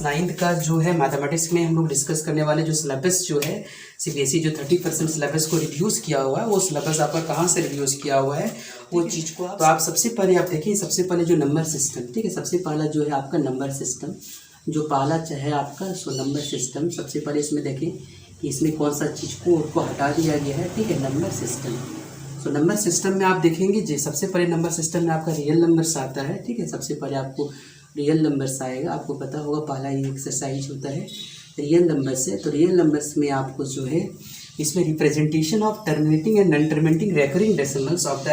9th का जो है मैथमेटिक्स में हम लोग डिस्कस करने वाले जो सिलेबस जो है सीबीएसई जो 30% सिलेबस को रिड्यूस किया हुआ है, वो सिलेबस आपका कहाँ से रिड्यूस किया हुआ है वो चीज़ को तो आप सबसे पहले आप देखिए, सबसे पहले जो नंबर सिस्टम, ठीक है, सबसे पहला जो है आपका नंबर सिस्टम, जो पहला चाहे आपका सो नंबर सिस्टम, सबसे पहले इसमें देखें कि इसमें कौन सा चीज़ को हटा दिया गया है, ठीक है, number system. So number system में आप देखेंगे जी सबसे पहले नंबर सिस्टम में आपका रियल नंबर्स आता है, ठीक है, सबसे पहले आपको रियल नंबर्स आएगा। आपको पता होगा पहला ही एक्सरसाइज होता है रियल नंबर्स से, तो रियल नंबर्स में आपको जो है इसमें representation of terminating and non terminating recurring decimals of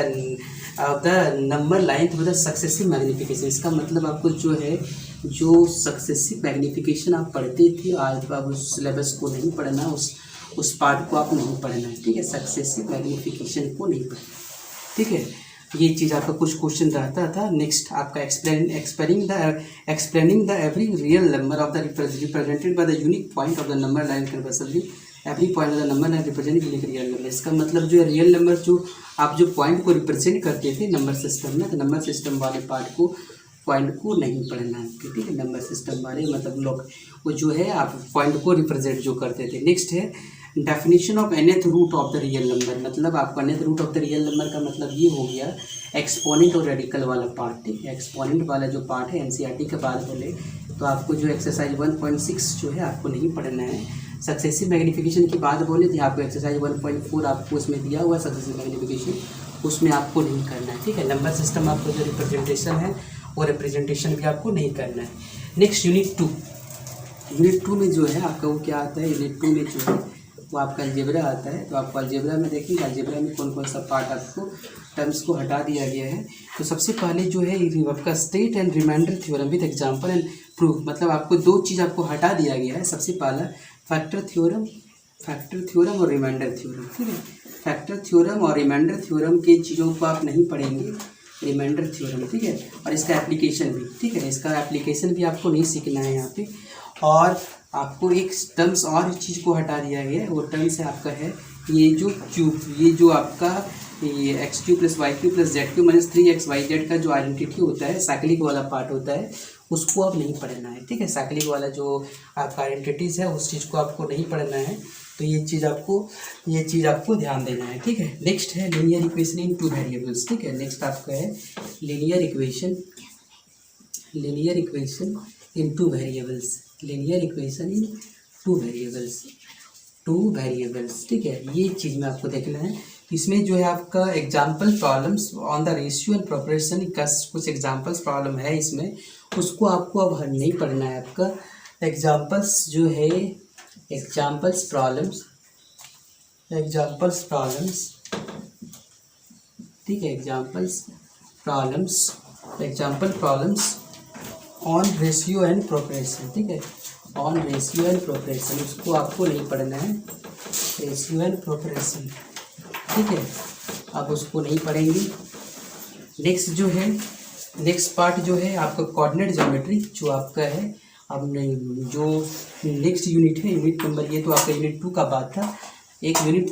the number line with successive magnification. इसका मतलब आपको जो है जो सक्सेसिव मैग्नीफिकेशन आप पढ़ते थे आज आप उस सिलेबस को नहीं पढ़ना, उस पार्ट को आप नहीं पढ़ना है, ठीक है, सक्सेसिव मैग्नीफिकेशन को नहीं पढ़ना, ठीक है। ये चीज़ आपका कुछ क्वेश्चन रहता था। नेक्स्ट आपका explaining the every real number of the represented by the unique point of the number line conversely every point of the number line represent unique real number. इसका मतलब जो रियल नंबर जो आप जो point को represent करते थे number system में, तो नंबर सिस्टम वाले पार्ट को पॉइंट को नहीं पढ़ना है, ठीक है, नंबर सिस्टम वाले मतलब लोग वो जो है आप पॉइंट को रिप्रेजेंट जो करते थे। नेक्स्ट है definition of nth root of the real number, मतलब आपका nth root of the real number का मतलब ये हो गया एक्सपोनेंट और रेडिकल वाला पार्ट, ठीक है, एक्सपोनेंट वाला जो पार्ट है एनसीईआरटी के बाद बोले तो आपको जो एक्सरसाइज 1.6 जो है आपको नहीं पढ़ना है। सक्सेसिव मैग्नीफिकेशन की बात बोले तो आपको एक्सरसाइज 1.4 आपको उसमें दिया हुआ है सक्सेसिव मैग्नीफिकेशन, उसमें आपको नहीं करना है, ठीक है। नंबर सिस्टम आपको जो रिप्रेजेंटेशन है वो रिप्रेजेंटेशन भी आपको नहीं करना है। नेक्स्ट यूनिट टू में जो है आपका वो क्या आता है, यूनिट 2 में जो है वो आपका अलजेब्रा आता है। तो आपको अलजेब्रा में देखिए अलजेब्रा में कौन कौन सा पार्ट आपको टर्म्स को हटा दिया गया है। तो सबसे पहले जो है आपका state and remainder theorem with example and proof, मतलब आपको दो चीज़ आपको हटा दिया गया है। सबसे पहला फैक्टर थ्योरम और रिमाइंडर थ्योरम, ठीक है, फैक्टर थ्योरम और रिमाइंडर थ्योरम के चीज़ों को आप नहीं पढ़ेंगे, रिमाइंडर थ्योरम, ठीक है, और इसका एप्लीकेशन भी, ठीक है, इसका एप्लीकेशन भी आपको नहीं सीखना है यहाँ पे। और आपको एक टर्म्स और चीज़ को हटा दिया गया है, वो टर्म्स है आपका है ये जो क्यूब, ये जो आपका ये x³ + y³ + z³ - 3xyz का जो आइडेंटिटी होता है साइक्लिक वाला पार्ट होता है, उसको आप नहीं पढ़ना है, ठीक है, साइक्लिक वाला जो आपका आइडेंटिटीज़ है उस चीज़ को आपको नहीं पढ़ना है। तो ये चीज़ आपको ध्यान देना है, ठीक है। नेक्स्ट है लीनियर इक्वेशन इन 2 वेरिएबल्स, ठीक है, नेक्स्ट आपका है linear equation in 2 variables, linear equation in 2 variables, ठीक है। ये चीज़ में आपको देखना है। इसमें जो है आपका example problems on the ratio and proportion का कुछ एग्जाम्पल्स प्रॉब्लम है इसमें, उसको आपको अब नहीं पढ़ना है। आपका एग्जाम्पल्स जो है एग्जाम्पल्स प्रॉब्लम्स, ठीक है, example problems on ratio and proportion, ठीक है, ऑन रेशियो एंड प्रोपोर्शन, उसको आपको नहीं पढ़ना है, रेशियो एंड प्रोपोर्शन, ठीक है, आप उसको नहीं पढ़ेंगे। नेक्स्ट पार्ट जो है आपका कोऑर्डिनेट ज्योमेट्री जो आपका है, अब जो नेक्स्ट यूनिट है यूनिट नंबर, ये तो आपका यूनिट 2 का बात था। एक यूनिट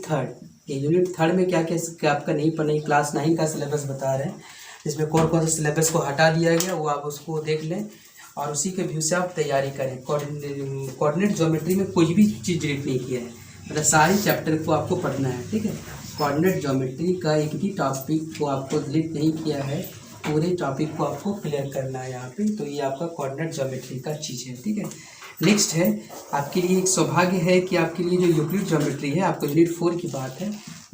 थर्ड में क्या क्या आपका नहीं पढ़ना, क्लास 9 का सिलेबस बता रहे हैं, इसमें कौन कौन से सिलेबस को हटा दिया गया वो आप उसको देख लें और उसी के व्यू से आप तैयारी करें। कोऑर्डिनेट ज्योमेट्री में कुछ भी चीज़ डिलीट नहीं किया है, मतलब सारी चैप्टर को आपको पढ़ना है, ठीक है। कोऑर्डिनेट ज्योमेट्री का एक भी टॉपिक को आपको डिलीट नहीं किया है, पूरे टॉपिक को आपको क्लियर करना है यहाँ पे। तो ये आपका कोऑर्डिनेट ज्योमेट्री का चीज़ है, ठीक है। नेक्स्ट है आपके लिए एक सौभाग्य है कि आपके लिए जो यूक्लिड ज्योमेट्री है, आपको यूनिट 4 की बात है,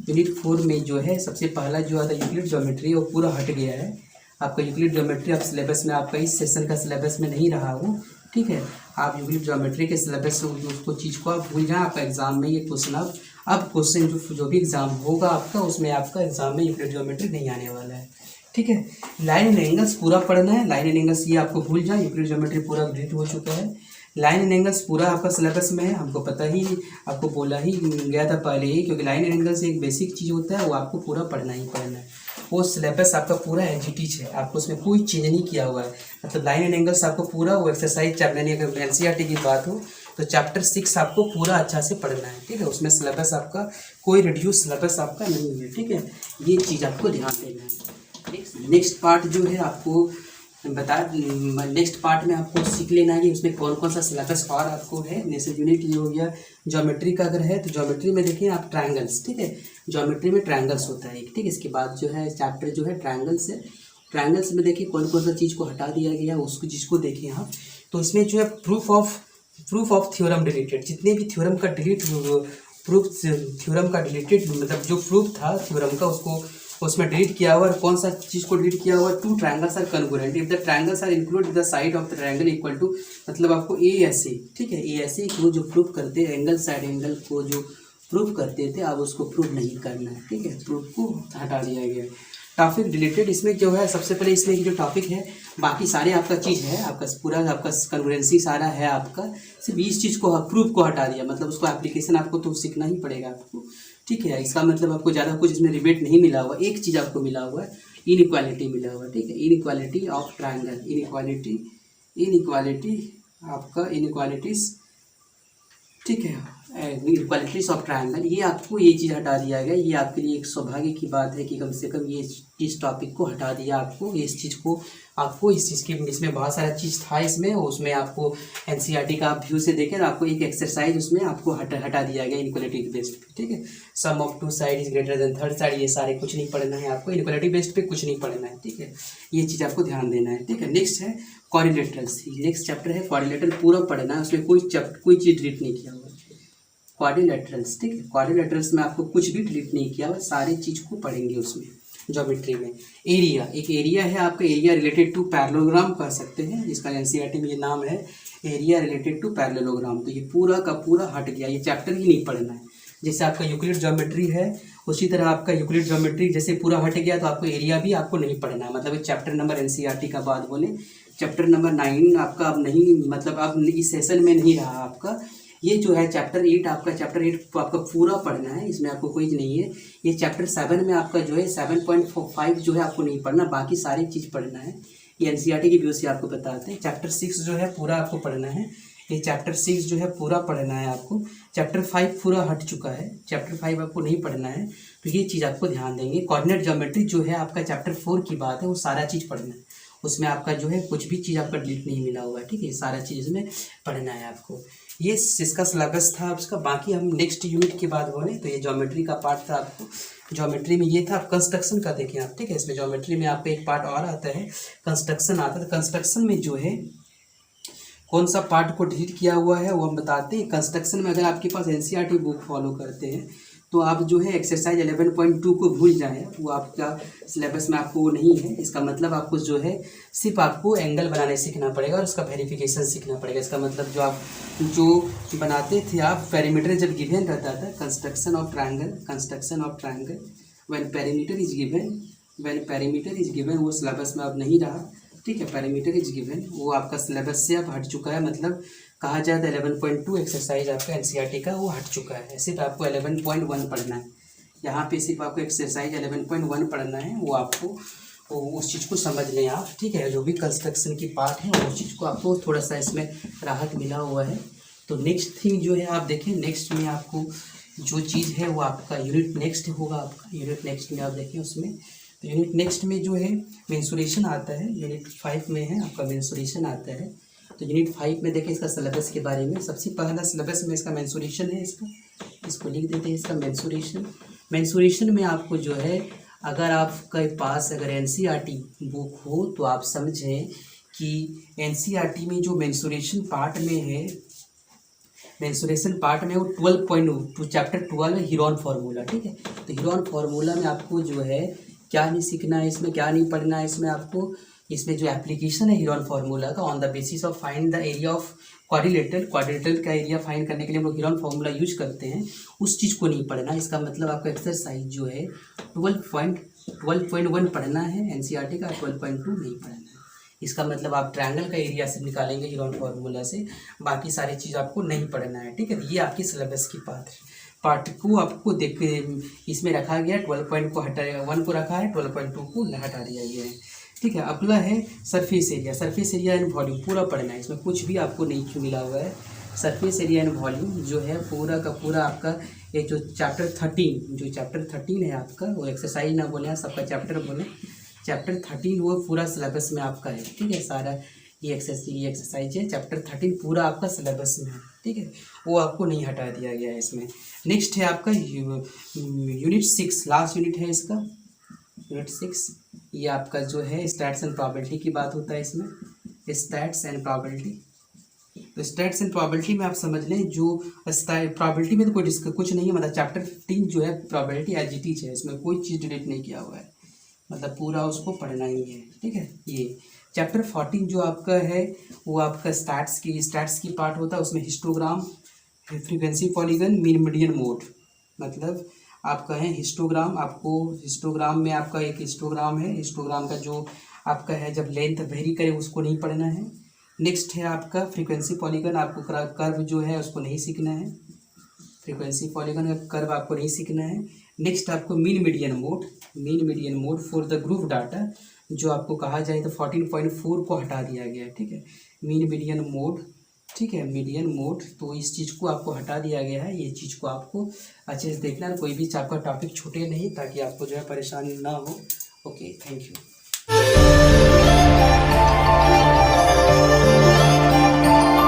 यूनिट 4 में जो है सबसे पहला जो आता है यूक्लिड ज्योमेट्री वो पूरा हट गया है। आपका यूक्लिड ज्योमेट्री अब सिलेबस में आपका इस सेशन का सिलेबस में नहीं रहा वो, ठीक है। आप यूक्लिड ज्योमेट्री के सिलेबस से उसको चीज़ को आप भूल जाएं। आपका एग्जाम में ये क्वेश्चन अब क्वेश्चन जो भी एग्जाम होगा आपका, उसमें आपका एग्जाम में यूक्लिड ज्योमेट्री नहीं आने वाला है, ठीक है। लाइन एंड एंगल्स पूरा पढ़ना है, लाइन एंड एंगल्स ये आपको भूल जाए, यूक्लिड ज्योमेट्री पूरा डिलीट हो चुका है। लाइन एंड एंगल्स पूरा आपका सिलेबस में है, हमको पता ही आपको बोला ही गया था पहले ही, क्योंकि लाइन एंड एंगल्स एक बेसिक चीज़ होता है, वो आपको पूरा पढ़ना ही पढ़ना है। वो सिलेबस आपका पूरा एनजीटीज है, आपको उसमें कोई चेंज नहीं किया हुआ है। मतलब लाइन एंड एंगल्स आपको पूरा वो एक्सरसाइज यानी अगर एनसीईआरटी की बात हो तो चैप्टर 6 आपको पूरा अच्छा से पढ़ना है, ठीक है। उसमें सिलेबस आपका कोई रिड्यूस सिलेबस आपका नहीं है, ठीक है। ये चीज़ आपको ध्यान देना है। नेक्स्ट पार्ट जो है आपको बता नेक्स्ट पार्ट में आपको सीख लेना है कि उसमें कौन कौन सा सिलेबस और आपको है। नेक्स्ट यूनिट ये हो गया ज्योमेट्री का अगर है तो ज्योमेट्री में देखिए आप ट्रायंगल्स, ठीक है, ज्योमेट्री में ट्रायंगल्स होता है एक, ठीक है। इसके बाद जो है चैप्टर जो है ट्रायंगल्स है। ट्रायंगल्स में देखिए कौन कौन सा चीज़ को हटा दिया गया उसको चीज़ को देखें आप। तो इसमें जो है प्रूफ ऑफ थ्योरम डिलीटेड, जितने भी थ्योरम का थ्योरम का डिलीटेड मतलब जो प्रूफ था थ्योरम का उसको उसमें डिलीट किया हुआ। और कौन सा चीज़ को डिलीट किया हुआ? Two triangles are congruent if the triangles are include the side of the triangle equal to, मतलब आपको ए ऐसे, ठीक है, ए ऐसे को जो प्रूफ करते हैं एंगल साइड एंगल को जो प्रूफ करते थे अब उसको प्रूफ नहीं करना है, ठीक है, प्रूफ को हटा दिया गया। टॉपिक डिलीटेड, इसमें जो है सबसे पहले इसमें जो टॉपिक है, बाकी सारे आपका चीज़ है आपका पूरा आपका कन्वर्जेंसी सारा है आपका, सिर्फ इस चीज़ को प्रूफ को हटा दिया, मतलब उसको एप्लीकेशन आपको तो सीखना ही पड़ेगा आपको, ठीक है। इसका मतलब आपको ज़्यादा कुछ इसमें रिबेट नहीं मिला हुआ, एक चीज़ आपको मिला हुआ है, इनइक्वालिटी मिला हुआ है, ठीक है, इनइक्वालिटी ऑफ ट्रायंगल, इनइक्वालिटी आपका इनइक्वालिटीज़, ठीक है, इक्वालिटीज ऑफ ट्रायंगल, ये आपको ये चीज़ हटा दिया गया। ये आपके लिए एक सौभाग्य की बात है कि कम से कम ये इस टॉपिक को हटा दिया आपको, इस चीज़ को आपको इस चीज़ की, इसमें बहुत सारा चीज़ था इसमें, उसमें आपको एनसीईआरटी का आप व्यू से देखें तो आपको एक एक्सरसाइज उसमें आपको हटा दिया गया इनइक्वालिटी बेस्ड पे, ठीक है। Sum of two side is greater than third side, ये सारे कुछ नहीं पढ़ना है आपको, इनइक्वालिटी बेस्ड पे कुछ नहीं पढ़ना है, ठीक है, ये चीज़ आपको ध्यान देना है, ठीक है। नेक्स्ट है क्वाड्रिलेटरल्स, नेक्स्ट चैप्टर है क्वाड्रिलेटरल, पूरा पढ़ना है, उसमें कोई चीज़ डिलीट नहीं किया हुआ। क्वाड्रिलेटरल्स, ठीक है, क्वाड्रिलेटरल्स में आपको कुछ भी डिलीट नहीं किया हुआ, सारी चीज़ को पढ़ेंगे उसमें ज्योमेट्री में। एरिया, एक एरिया है आपका, एरिया रिलेटेड टू पैरेललोग्राम कह सकते हैं, जिसका एनसीईआरटी में ये नाम है एरिया रिलेटेड टू पैरेललोग्राम। तो ये पूरा का पूरा हट गया, ये चैप्टर ही नहीं पढ़ना है। जैसे आपका यूक्लिड ज्योमेट्री है उसी तरह आपका यूक्लिड ज्योमेट्री जैसे पूरा हट गया तो आपको एरिया भी आपको नहीं पढ़ना है, मतलब चैप्टर नंबर एनसीईआरटी का बात बोले चैप्टर नंबर 9 आपका अब नहीं, मतलब अब इस सेशन में नहीं रहा आपका। ये जो है चैप्टर 8 आपका पूरा पढ़ना है, इसमें आपको कोई नहीं है। ये चैप्टर 7 में आपका जो है 7.5 जो है आपको नहीं पढ़ना, बाकी सारी चीज़ पढ़ना है। ये एनसीईआरटी की व्यू से आपको बताते हैं। चैप्टर 6 जो है पूरा आपको पढ़ना है, ये चैप्टर 6 जो है पूरा पढ़ना है आपको। चैप्टर 5 पूरा हट चुका है, चैप्टर 5 आपको नहीं पढ़ना है, तो ये चीज़ आपको ध्यान देंगे। कोऑर्डिनेट ज्योमेट्री जो है आपका चैप्टर 4 की बात है, वो सारा चीज़ पढ़ना है, उसमें आपका जो है कुछ भी चीज़ आपका डिलीट नहीं मिला हुआ है, ठीक है, सारा चीज़ इसमें पढ़ना है आपको। ये इसका सिलेबस था उसका। बाकी हम नेक्स्ट यूनिट की बात बोलें तो ये ज्योमेट्री का पार्ट था आपको, ज्योमेट्री में ये था। कंस्ट्रक्शन का देखें आप, ठीक है, इसमें ज्योमेट्री में आपका एक पार्ट और आता है, कंस्ट्रक्शन आता है। कंस्ट्रक्शन में जो है कौन सा पार्ट को डिलीट किया हुआ है वो हम बताते हैं। कंस्ट्रक्शन में अगर आपके पास एनसीईआरटी बुक फॉलो करते हैं तो आप जो है एक्सरसाइज 11.2 को भूल जाएं, वो आपका सिलेबस में आपको वो नहीं है। इसका मतलब आपको जो है सिर्फ आपको एंगल बनाने सीखना पड़ेगा और उसका वेरिफिकेशन सीखना पड़ेगा। इसका मतलब जो बनाते थे आप, पेरीमीटर जब गिवन रहता था, construction of triangle when perimeter is given, वो सिलेबस में अब नहीं रहा, ठीक है। पेरीमीटर इज गिवन वो आपका सिलेबस से अब हट चुका है, मतलब कहा जाए तो 11.2 एक्सरसाइज आपका एनसीईआरटी का वो हट चुका है। सिर्फ आपको 11.1 पढ़ना है, यहाँ पे सिर्फ आपको एक्सरसाइज 11.1 पढ़ना है, वो आपको उस चीज़ को समझ लें आप, ठीक है। जो भी कंस्ट्रक्शन की पार्ट है उस चीज़ को आपको थोड़ा सा इसमें राहत मिला हुआ है। तो नेक्स्ट थिंग जो है आप देखें, नेक्स्ट में आपको जो चीज़ है वो आपका यूनिट नेक्स्ट होगा, आपका यूनिट नेक्स्ट में आप देखें उसमें। तो यूनिट नेक्स्ट में जो है मेंसुरेशन आता है, यूनिट 5 में है आपका मेंसुरेशन आता है। तो यूनिट 5 में देखें इसका सिलेबस के बारे में। सबसे पहला सिलेबस में इसका मेंसुरेशन है, इसको लिख देते हैं, इसका मेंसुरेशन में आपको जो है, अगर आपके पास अगर एनसीईआरटी बुक हो तो आप समझें कि एनसीईआरटी में जो मेंसुरेशन पार्ट में है, मेंसुरेशन पार्ट में वो 12.2 चैप्टर 12 है, हीरोन फार्मूला, ठीक है। तो हीरोन फार्मूला में आपको जो है क्या नहीं सीखना है, इसमें क्या नहीं पढ़ना है, इसमें आपको इसमें जो एप्लीकेशन है हीरोन फार्मूला का, on the basis of find the area of quadrilateral का एरिया फाइंड करने के लिए हम लोग हीरोन फार्मूला यूज करते हैं, उस चीज़ को नहीं पढ़ना। इसका मतलब आपका एक्सरसाइज जो है 12.1 पढ़ना है एनसीईआरटी का, 12.2 नहीं पढ़ना है। इसका मतलब आप ट्रायंगल का एरिया से निकालेंगे हीरोन फार्मूला से, बाकी सारी चीज़ आपको नहीं पढ़ना है, ठीक है। ये आपकी सिलेबस की पार्ट को आपको देख इसमें रखा गया, 12 को हटा 1 को रखा है, 12.2 को हटा दिया गया है, ठीक है। अगला है सरफेस एरिया एंड वॉल्यूम, पूरा पढ़ना है, इसमें कुछ भी आपको नहीं मिला हुआ है। सरफेस एरिया एंड वॉल्यूम जो है पूरा का पूरा आपका ये जो चैप्टर 13 है आपका, वो एक्सरसाइज ना बोले, सबका चैप्टर बोले, चैप्टर 13 वो पूरा सिलेबस में आपका है, ठीक है। सारा ये एक्सरसाइज है, चैप्टर 13 पूरा आपका सिलेबस में है, ठीक है। वो आपको नहीं हटा दिया गया है इसमें। नेक्स्ट है आपका यूनिट 6, लास्ट यूनिट है इसका, यूनिट 6। ये आपका जो है स्टैट्स एंड प्रोबेबिलिटी की बात होता है इसमें, स्टैट्स एंड प्रोबेबिलिटी। तो स्टैट्स एंड प्रोबेबिलिटी में आप समझ लें, जो प्रोबेबिलिटी में तो कोई कुछ नहीं है, मतलब चैप्टर 15 जो है प्रोबेबिलिटी एज इट इज है, इसमें कोई चीज़ डिलीट नहीं किया हुआ है, मतलब पूरा उसको पढ़ना ही है, ठीक है। ये चैप्टर 14 जो आपका है वो आपका स्टैट्स की पार्ट होता है, उसमें histogram, frequency polygon, mean median mode, मतलब आपका है हिस्टोग्राम। आपको हिस्टोग्राम में आपका एक हिस्टोग्राम है, हिस्टोग्राम का जो आपका है जब लेंथ वेरी करे उसको नहीं पढ़ना है। नेक्स्ट है आपका फ्रीक्वेंसी पॉलीगन, आपको कर्व जो है उसको नहीं सीखना है, फ्रीक्वेंसी पॉलीगन का कर्व आपको नहीं सीखना है। नेक्स्ट आपको mean median mode for the group data, जो आपको कहा जाए तो 14.4 को हटा दिया गया है, ठीक है। मीन मीडियन मोड, ठीक है, मीडियन मोड, तो इस चीज़ को आपको हटा दिया गया है। ये चीज़ को आपको अच्छे से देखना, कोई भी आपका टॉपिक छूटे नहीं, ताकि आपको जो है परेशानी ना हो। Okay, thank you.